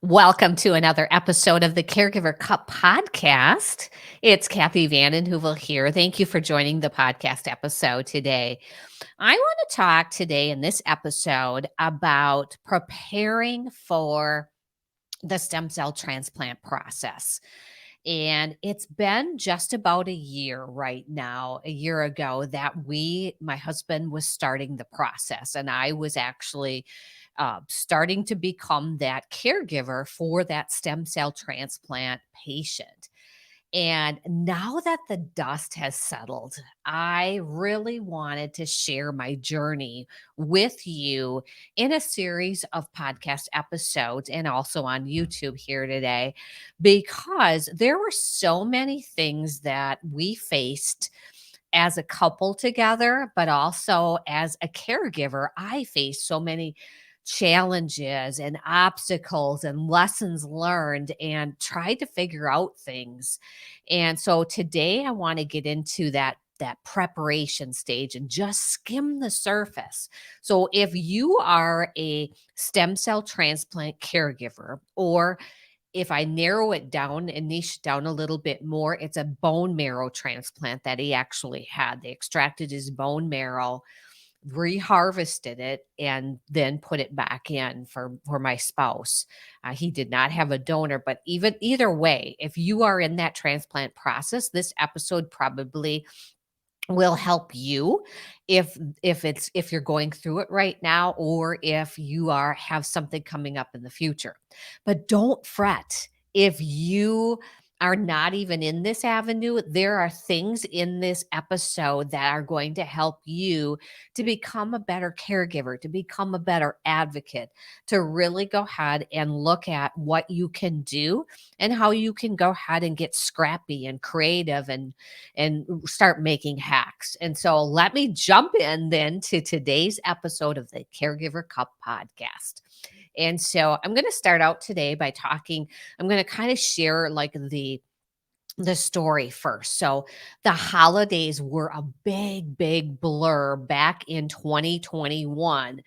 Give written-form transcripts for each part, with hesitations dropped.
Welcome to another episode of the Caregiver Cup podcast. It's Kathy Vannon Hoovel here. Thank you for joining the podcast episode today. I want to talk today in this episode about preparing for the stem cell transplant process. And it's been just about a year right now, a year ago, that my husband was starting the process. And I was actually starting to become that caregiver for that stem cell transplant patient. And now that the dust has settled, I really wanted to share my journey with you in a series of podcast episodes and also on YouTube here today, because there were so many things that we faced as a couple together, but also as a caregiver. I faced so many challenges and obstacles and lessons learned and tried to figure out things. And so today I want to get into that preparation stage and just skim the surface. So if you are a stem cell transplant caregiver, or if I narrow it down and niche it down a little bit more, it's a bone marrow transplant that he actually had. They extracted his bone marrow, reharvested it, and then put it back in for my spouse. He did not have a donor, but even either way, if you are in that transplant process, this episode probably will help you if you're going through it right now, or if you are have something coming up in the future. But don't fret if you are not even in this avenue. There are things in this episode that are going to help you to become a better caregiver, to become a better advocate, to really go ahead and look at what you can do and how you can go ahead and get scrappy and creative and start making hacks. And so let me jump in then to today's episode of the Caregiver Cup podcast. And so I'm going to start out today by I'm going to kind of share like the story first. So the holidays were a big blur back in 2021,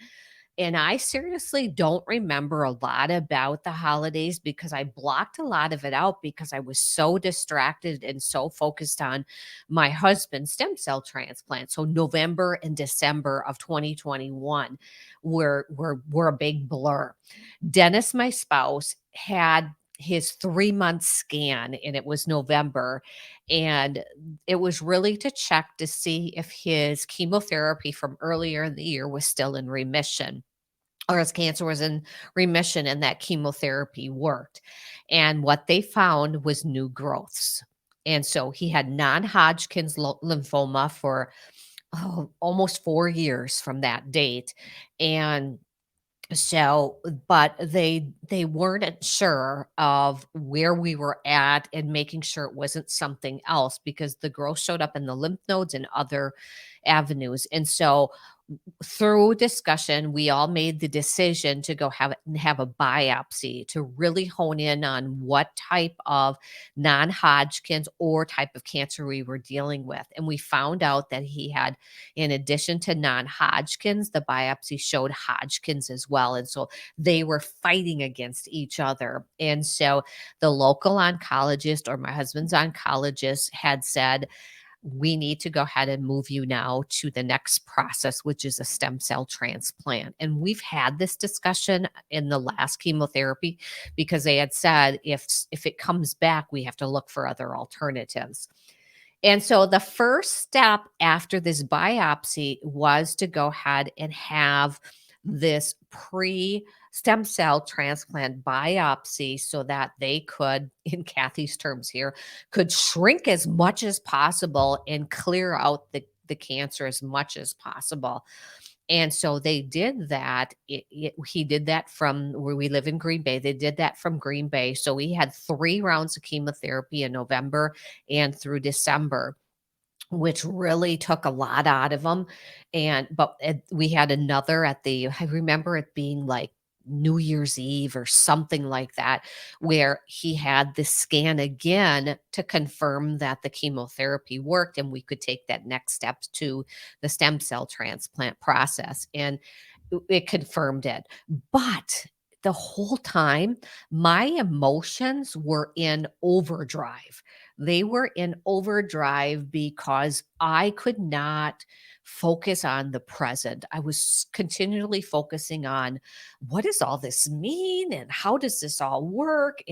and I seriously don't remember a lot about the holidays because I blocked a lot of it out because I was so distracted and so focused on my husband's stem cell transplant. So November and December of 2021 were a big blur. Dennis, my spouse, had his 3-month scan, and it was November, and it was really to check to see if his chemotherapy from earlier in the year was still in remission, or his cancer was in remission and that chemotherapy worked. And what they found was new growths. And so he had non-Hodgkin's lymphoma for almost 4 years from that date. And so, but they weren't sure of where we were at and making sure it wasn't something else, because the growth showed up in the lymph nodes and other avenues. And so through discussion, we all made the decision to go have a biopsy to really hone in on what type of non-Hodgkin's or type of cancer we were dealing with. And we found out that he had, in addition to non-Hodgkin's, the biopsy showed Hodgkin's as well. And so they were fighting against each other. And so the local oncologist, or my husband's oncologist, had said, we need to go ahead and move you now to the next process, which is a stem cell transplant. And we've had this discussion in the last chemotherapy, because they had said if it comes back, we have to look for other alternatives. And so the first step after this biopsy was to go ahead and have this pre stem cell transplant biopsy, so that they could, in Kathy's terms here, could shrink as much as possible and clear out the cancer as much as possible. And so they did that. He did that from where we live in Green Bay. They did that from Green Bay. So we had 3 rounds of chemotherapy in November and through December, which really took a lot out of him. We had another I remember it being like New Year's Eve or something like that, where he had the scan again to confirm that the chemotherapy worked and we could take that next step to the stem cell transplant process. And it confirmed it. But the whole time, my emotions were in overdrive. They were in overdrive because I could not focus on the present. I was continually focusing on what does all this mean and how does this all work?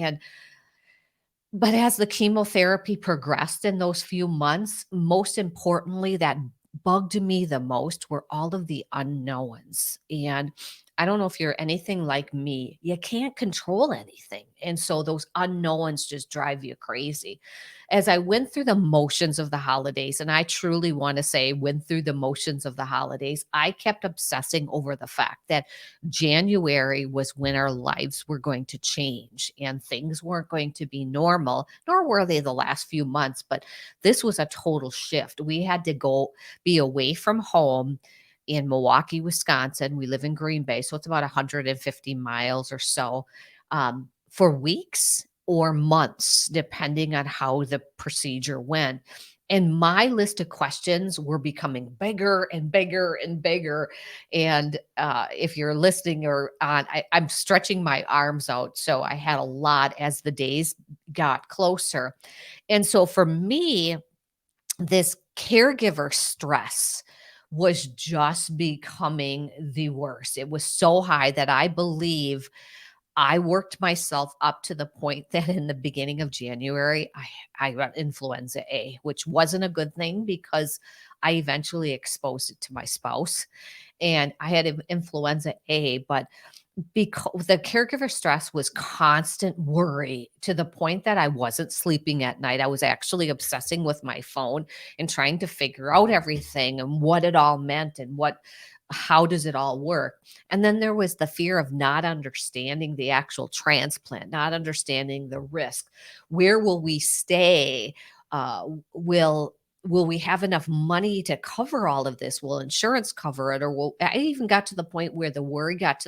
But as the chemotherapy progressed in those few months, most importantly, that bugged me the most were all of the unknowns. And I don't know if you're anything like me, you can't control anything. And so those unknowns just drive you crazy. As I went through the motions of the holidays, and I truly want to say, went through the motions of the holidays, I kept obsessing over the fact that January was when our lives were going to change and things weren't going to be normal, nor were they the last few months. But this was a total shift. We had to go be away from home in Milwaukee, Wisconsin. We live in Green Bay, so it's about 150 miles or so, for weeks or months, depending on how the procedure went. And my list of questions were becoming bigger and bigger and bigger. And if you're listening or on, I'm stretching my arms out. So I had a lot as the days got closer. And so for me, this caregiver stress was just becoming the worst. It was so high that I believe I worked myself up to the point that in the beginning of January, I got influenza A, which wasn't a good thing because I eventually exposed it to my spouse. And I had influenza A, but because the caregiver stress was constant worry to the point that I wasn't sleeping at night. I was actually obsessing with my phone and trying to figure out everything and what it all meant and how does it all work. And then there was the fear of not understanding the actual transplant, not understanding the risk. Where will we stay? Will we have enough money to cover all of this? Will insurance cover it? Or will I even got to the point where the worry got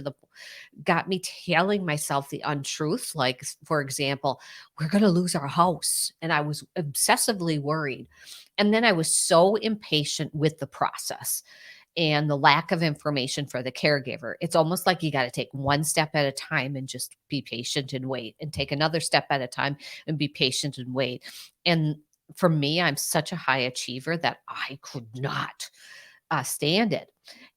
me telling myself the untruth. Like, for example, we're going to lose our house. And I was obsessively worried. And then I was so impatient with the process and the lack of information for the caregiver. It's almost like you got to take one step at a time and just be patient and wait, and take another step at a time and be patient and wait. And for me, I'm such a high achiever that I could not stand it.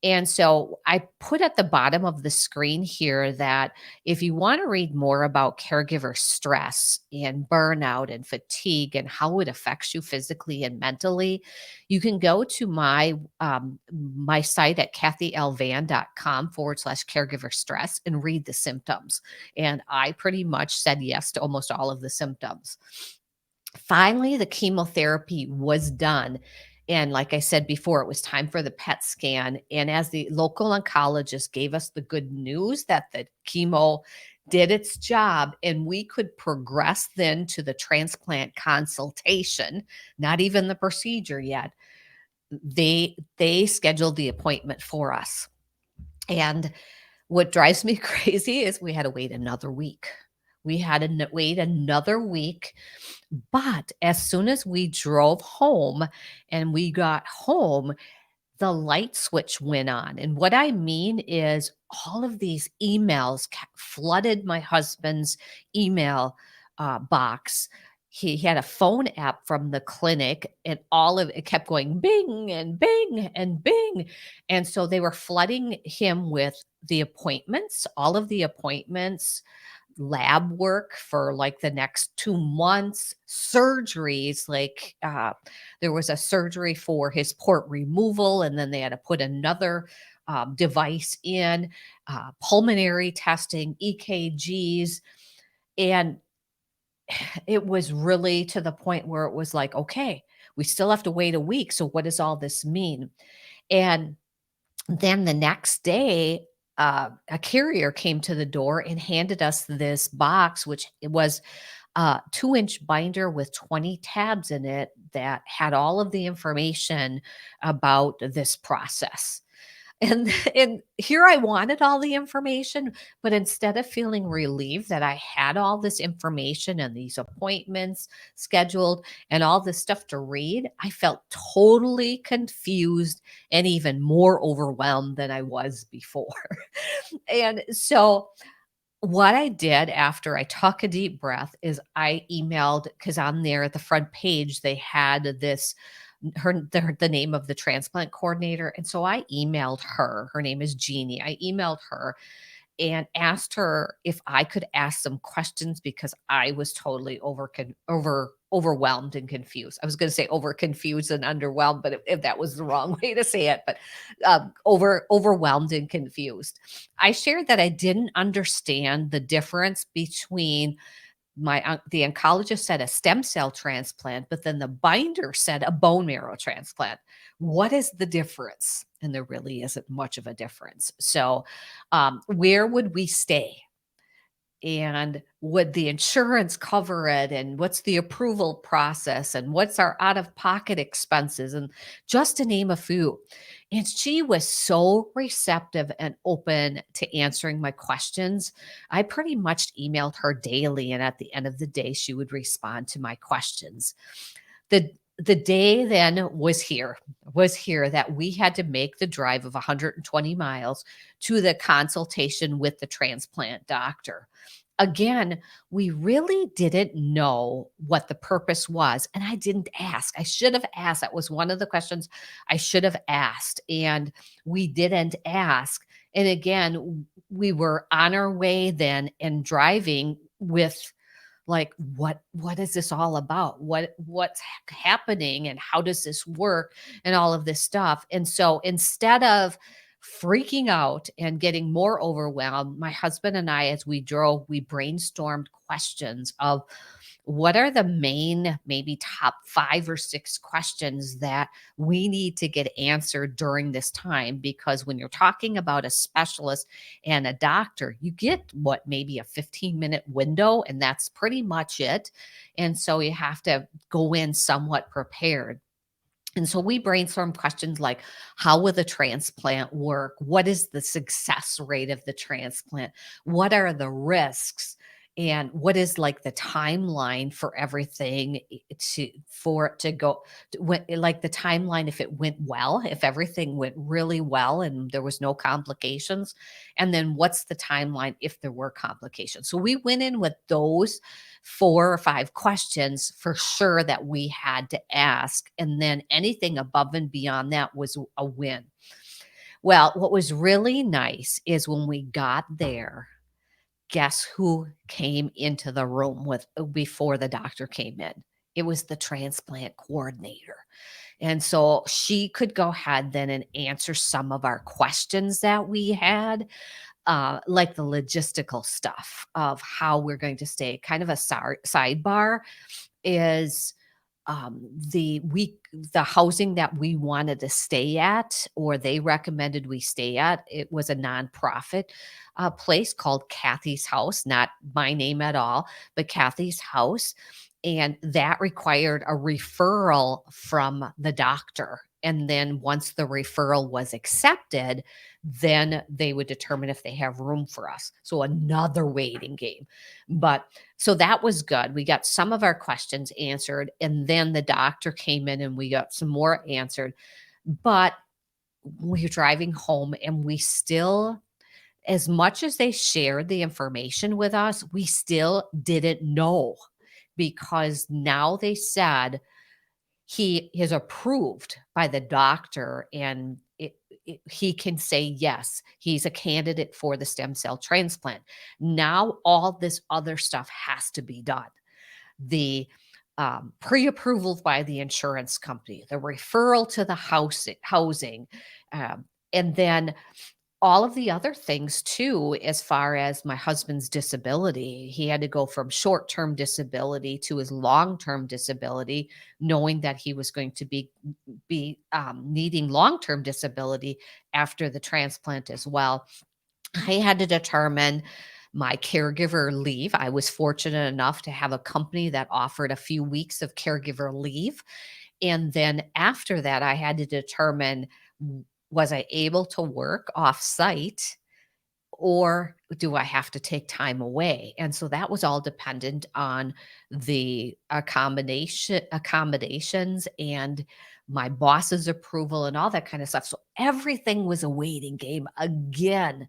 And so I put at the bottom of the screen here that if you want to read more about caregiver stress and burnout and fatigue and how it affects you physically and mentally, you can go to my site at kathylvan.com/caregiver stress and read the symptoms. And I pretty much said yes to almost all of the symptoms. Finally, the chemotherapy was done. And like I said before, it was time for the PET scan. And as the local oncologist gave us the good news that the chemo did its job and we could progress then to the transplant consultation, not even the procedure yet, they scheduled the appointment for us. And what drives me crazy is we had to wait another week. We had to wait another week, but as soon as we drove home and we got home, the light switch went on. And what I mean is all of these emails flooded my husband's email box. He had a phone app from the clinic, and all of it kept going bing and bing and bing. And so they were flooding him with the appointments, all of the appointments, lab work for like the next 2 months, surgeries, like, there was a surgery for his port removal, and then they had to put another, device in, pulmonary testing, EKGs, and it was really to the point where it was like, "Okay, we still have to wait a week, so what does all this mean?" And then the next day, a carrier came to the door and handed us this box, which it was a 2-inch binder with 20 tabs in it that had all of the information about this process. And here I wanted all the information, but instead of feeling relieved that I had all this information and these appointments scheduled and all this stuff to read, I felt totally confused and even more overwhelmed than I was before. And so What I did after I took a deep breath is I emailed, because on there at the front page, they had this the name of the transplant coordinator, and so I emailed her. Her name is Jeannie. I emailed her and asked her if I could ask some questions because I was totally overwhelmed and confused. I was going to say over confused and underwhelmed, but if that was the wrong way to say it, but overwhelmed and confused. I shared that I didn't understand the difference between the oncologist said a stem cell transplant, but then the binder said a bone marrow transplant. What is the difference? And there really isn't much of a difference. So, where would we stay? And would the insurance cover it? And what's the approval process? And what's our out of pocket expenses? And just to name a few. And she was so receptive and open to answering my questions. I pretty much emailed her daily. And at the end of the day, she would respond to my questions. The day then was here that we had to make the drive of 120 miles to the consultation with the transplant doctor. Again, we really didn't know what the purpose was, and I didn't ask. I should have asked. That was one of the questions I should have asked, and we didn't ask. And again, we were on our way then and driving with, like, what is this all about? What's happening and how does this work and all of this stuff? And so instead of freaking out and getting more overwhelmed, my husband and I, as we drove, we brainstormed questions of what are the main, maybe top 5 or 6 questions that we need to get answered during this time. Because when you're talking about a specialist and a doctor, you get what, maybe a 15-minute window, and that's pretty much it. And so you have to go in somewhat prepared. And so we brainstorm questions like, how will the transplant work? What is the success rate of the transplant? What are the risks? And what is, like, the timeline for everything, for it to go, like the timeline if it went well, if everything went really well and there was no complications, and then what's the timeline if there were complications. So we went in with those 4 or 5 questions for sure that we had to ask. And then anything above and beyond that was a win. Well, what was really nice is when we got there, guess who came into the room with before the doctor came in? It was the transplant coordinator. And so she could go ahead then and answer some of our questions that we had, like the logistical stuff of how we're going to stay. Kind of a sidebar is, the housing that we wanted to stay at, or they recommended we stay at, it was a nonprofit place called Kathy's House, not my name at all, but Kathy's House. And that required a referral from the doctor. And then once the referral was accepted, then they would determine if they have room for us. So another waiting game. But so that was good. We got some of our questions answered, and then the doctor came in and we got some more answered. But we were driving home, and we still, as much as they shared the information with us, we still didn't know, because now they said he is approved by the doctor, and he can say yes, he's a candidate for the stem cell transplant. Now all this other stuff has to be done. The pre-approval by the insurance company, the referral to the housing, um, and then all of the other things too. As far as my husband's disability, he had to go from short-term disability to his long-term disability, knowing that he was going to be needing long-term disability after the transplant as well. I had to determine my caregiver leave. I was fortunate enough to have a company that offered a few weeks of caregiver leave. And then after that, I had to determine, was I able to work off site, or do I have to take time away? And so that was all dependent on the accommodations and my boss's approval and all that kind of stuff. So everything was a waiting game again.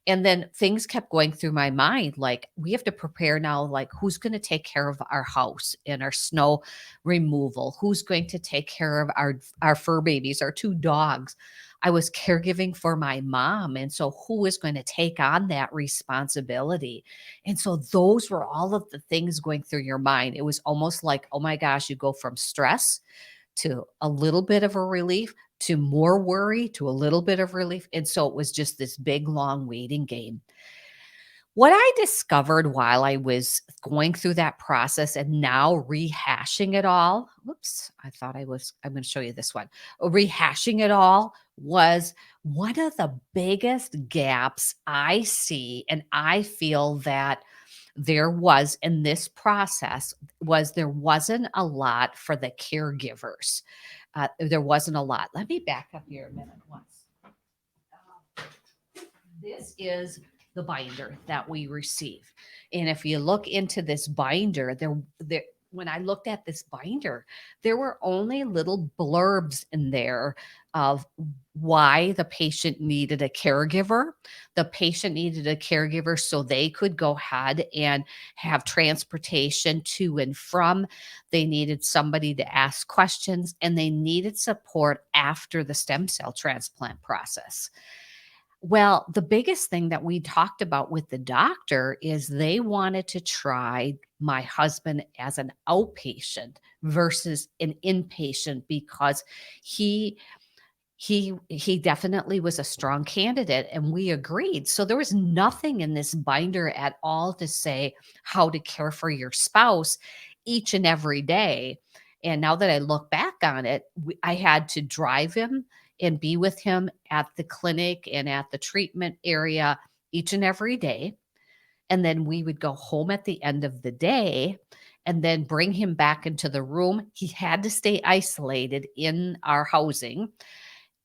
And then things kept going through my mind, like, we have to prepare now, like, who's going to take care of our house and our snow removal? Who's going to take care of our fur babies, our two dogs? I was caregiving for my mom. And so who is going to take on that responsibility? And so those were all of the things going through your mind. It was almost like, oh my gosh, you go from stress to a little bit of a relief to more worry to a little bit of relief. And so it was just this big, long waiting game. What I discovered while I was going through that process and now rehashing it all, whoops, I'm going to show you this one. Rehashing it all was one of the biggest gaps I see and I feel that there was in this process was there wasn't a lot for the caregivers. There wasn't a lot. Let me back up here a minute once. This is the binder that we receive. And if you look into this binder, there when I looked at this binder, there were only little blurbs in there of why the patient needed a caregiver. The patient needed a caregiver so they could go ahead and have transportation to and from. They needed somebody to ask questions and they needed support after the stem cell transplant process. Well, the biggest thing that we talked about with the doctor is they wanted to try my husband as an outpatient versus an inpatient because he he definitely was a strong candidate and we agreed. So there was nothing in this binder at all to say how to care for your spouse each and every day. And now that I look back on it, I had to drive him and be with him at the clinic and at the treatment area each and every day. And then we would go home at the end of the day and then bring him back into the room. He had to stay isolated in our housing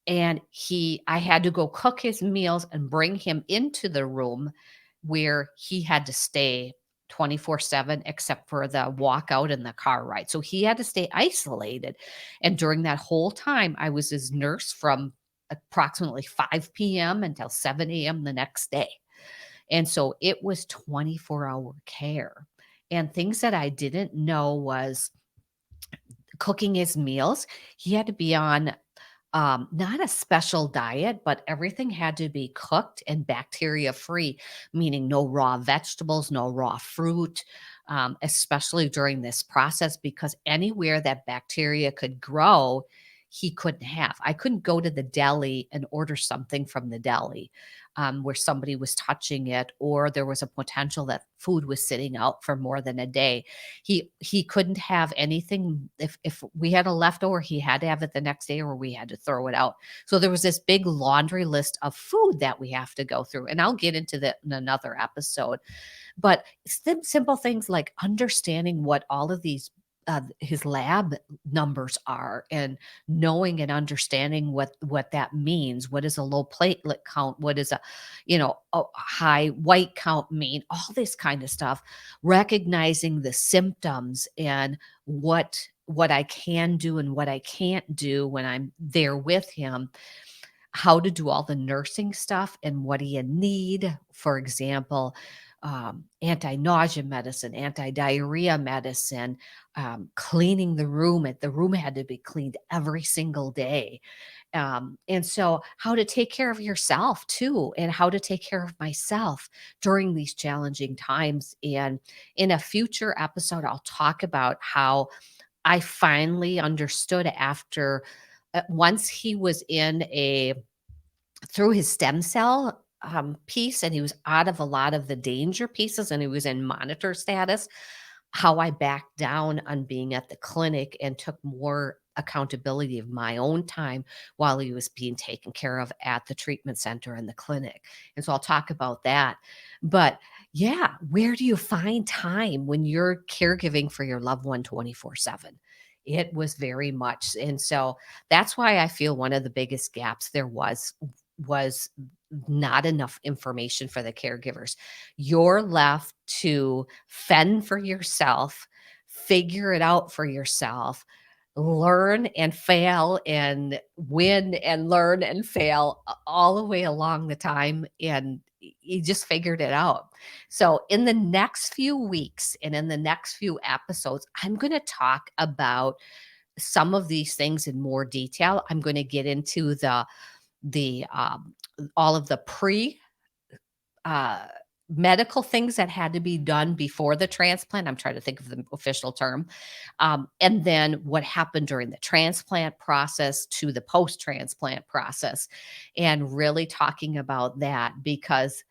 and he I had to go cook his meals and bring him into the room where he had to stay 24/7 except for the walk out and the car ride. So he had to stay isolated. And during that whole time, I was his nurse from approximately 5 p.m. until 7 a.m. the next day. And so it was 24-hour care. And things that I didn't know was cooking his meals. He had to be on not a special diet, but everything had to be cooked and bacteria free, meaning no raw vegetables, no raw fruit, especially during this process, because anywhere that bacteria could grow, he couldn't have. I couldn't go to the deli and order something from the deli where somebody was touching it, or there was a potential that food was sitting out for more than a day. He couldn't have anything if we had a leftover, he had to have it the next day or we had to throw it out. So there was this big laundry list of food that we have to go through. And I'll get into that in another episode. But simple things like understanding what all of these his lab numbers are and knowing and understanding what that means. What is a low platelet count? What is a high white count mean? All this kind of stuff. Recognizing the symptoms and what I can do and what I can't do when I'm there with him, how to do all the nursing stuff and what do you need. For example, anti-nausea medicine, anti-diarrhea medicine, cleaning the room. The room had to be cleaned every single day. And so how to take care of yourself too, and how to take care of myself during these challenging times. And in a future episode, I'll talk about how I finally understood after once he was in a through his stem cell piece and he was out of a lot of the danger pieces and he was in monitor status, how I backed down on being at the clinic and took more accountability of my own time while he was being taken care of at the treatment center and the clinic. And so I'll talk about that. But yeah, where do you find time when you're caregiving for your loved one 24/7? It was very much. And so that's why I feel one of the biggest gaps there was not enough information for the caregivers. You're left to fend for yourself, figure it out for yourself, learn and fail and win and learn and fail all the way along the time. And you just figured it out. So, in the next few weeks and in the next few episodes, I'm going to talk about some of these things in more detail. I'm going to get into the all of the uh, medical things that had to be done before the transplant. I'm trying to think of the official term. And then what happened during the transplant process to the post transplant process, and really talking about that because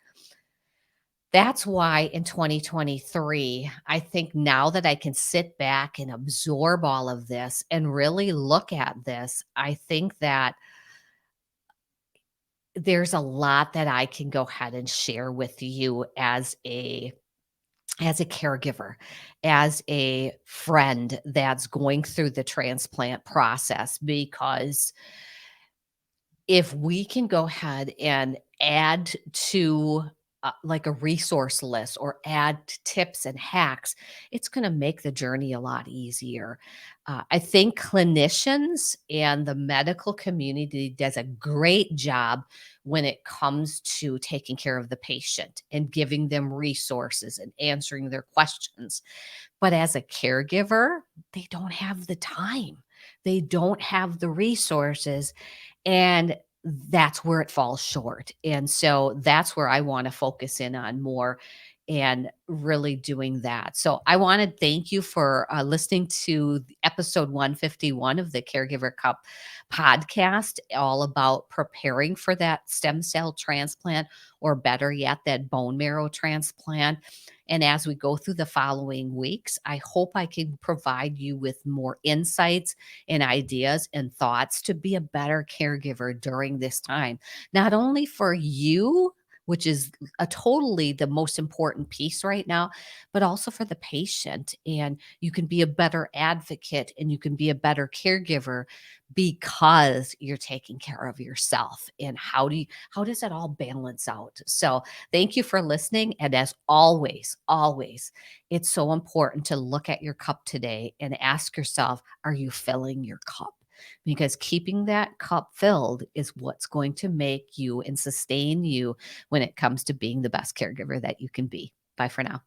that's why in 2023, I think now that I can sit back and absorb all of this and really look at this, I think that there's a lot that I can go ahead and share with you as a caregiver, as a friend that's going through the transplant process, because if we can go ahead and add to like a resource list or add tips and hacks, it's going to make the journey a lot easier. I think clinicians and the medical community does a great job when it comes to taking care of the patient and giving them resources and answering their questions. But as a caregiver, they don't have the time. They don't have the resources, and that's where it falls short. And so that's where I want to focus in on more and really doing that. So I want to thank you for listening to episode 151 of the Caregiver Cup podcast, all about preparing for that stem cell transplant, or better yet, that bone marrow transplant. And as we go through the following weeks, I hope I can provide you with more insights and ideas and thoughts to be a better caregiver during this time, not only for you, which is a totally the most important piece right now, but also for the patient. And you can be a better advocate and you can be a better caregiver because you're taking care of yourself. And how does that all balance out? So thank you for listening. And as always, always, it's so important to look at your cup today and ask yourself, are you filling your cup? Because keeping that cup filled is what's going to make you and sustain you when it comes to being the best caregiver that you can be. Bye for now.